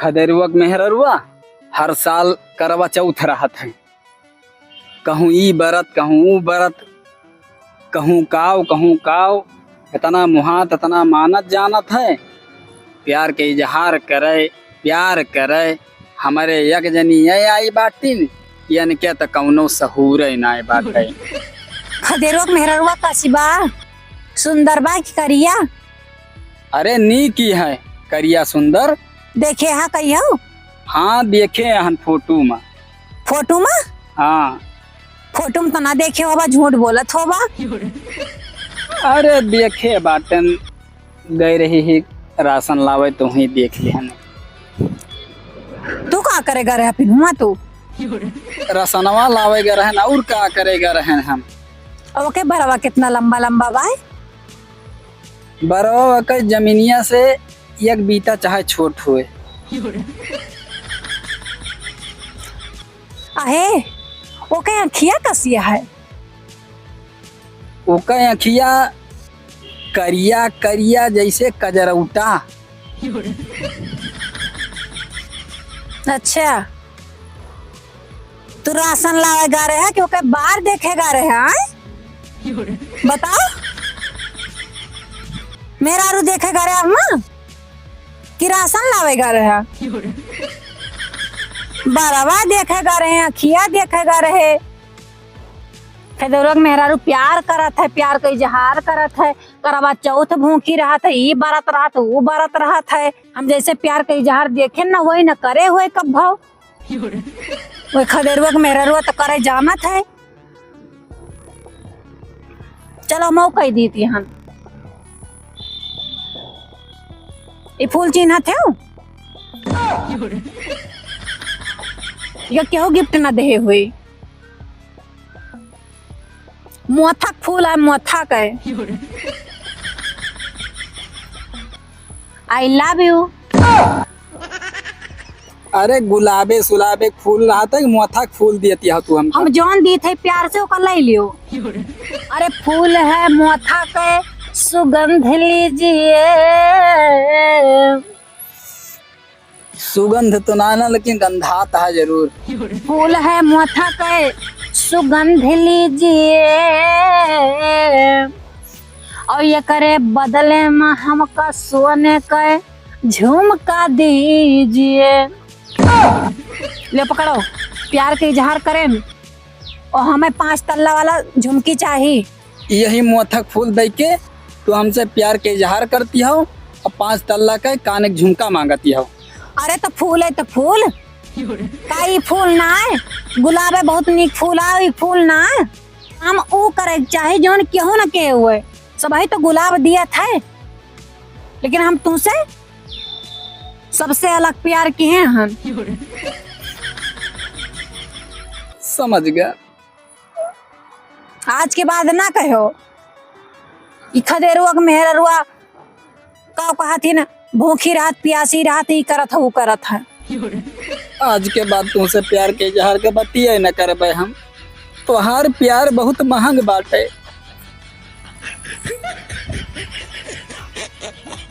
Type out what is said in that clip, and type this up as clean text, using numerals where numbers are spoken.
खदेरुआ मेहररुआ हर साल करवा चौथ रहत है। कहूँ ई बरत कहूँ ऊ बरत, कहूँ काव इतना मुहात इतना मानत जानत है। प्यार के इजहार करे प्यार करे हमारे यक जनी ये आई बाटिन यानी क्या तो कौनो सहूर ना बाटे। खदेरुआ मेहररुआ कसिबा सुंदर बा की करिया? अरे नी की है करिया सुंदर देखे हाँ कहियो? हाँ देखे हन फोटो में। फोटो में? हाँ फोटो में तो ना देखे होबा, झूठ बोलत होबा। अरे देखे बाटन गई रही ही राशन लावे तो ही देख लिहन। तू का करेगा रहा पिनुआ तू? रसनवा लावेगा रहन और का करेगा रहन हम। अब ओके बरवा कितना लंबा लंबा बा? बरवा के जमीनिया से एक बीता चाहे छोट हुए। आहे ओके अखिया कसिया है? ओके अखिया करिया करिया जैसे कजरौटा। अच्छा तू राशन लावेगा रहे कि ओके बाहर देखेगा रहे? आए बताओ, मेरा रू देखेगा रहे हम कि राशन लावेगा रहे? बरवा देखेगा रहे अखिया देखेगा रहे। खदेरुआ मेहरारू प्यार करत है, प्यार का इजहार करत है। करवा चौथ भूखी रहत है, ई बरत रहत वो बरत रहत है। हम जैसे प्यार का इजहार देखे न वही न करे हुए कब भाव। वही खदेरुआ मेहरारू तो करे जानत है। चलो मौका ही दी थी हम। ये फूल चिन्हत है या क्यों गिफ्ट न दे हुए? मोथक फूल है, मोथक है। I love you. अरे गुलाबे सुलाबे फूल रहता है, मोथक फूल देती है तू हमको। हम जौन दी थे प्यार से ओकर ले लियो। अरे फूल है मोथक है, सुगंध लीजिए। सुगंध तो ना लेकिन गंधात है जरूर। फूल है मोथक है, सुगंध लीजिए और ये करे बदले में हमका सोने का झुमका दीजिए। ले पकड़ो, प्यार के इजहार करें और हमें 5 तल्ला वाला झुमकी चाहिए। यही मोथक फूल दे के तू हमसे प्यार के इजहार करती हो और 5 तल्ला का कान एक झुमका मांगती हो। अरे तो फूल है तो फूल का, ई फूल ना है। गुलाब है बहुत निक फूल है, ई फूल ना है। हम ऊ करे चाहे जौन केहू न के हुए सब ही तो गुलाब दिया था, लेकिन हम तुमसे सबसे अलग प्यार किए हैं हम। समझ गया। आज के बाद ना कहो ई खदेरुआ के मेहररुआ का कहा थी ना, भूखी रात प्यासी रात ही करत है वो करत है। आज के बाद तुमसे प्यार के इजहार के बतिया न करबे हम। तो हर प्यार बहुत महंग बाटे।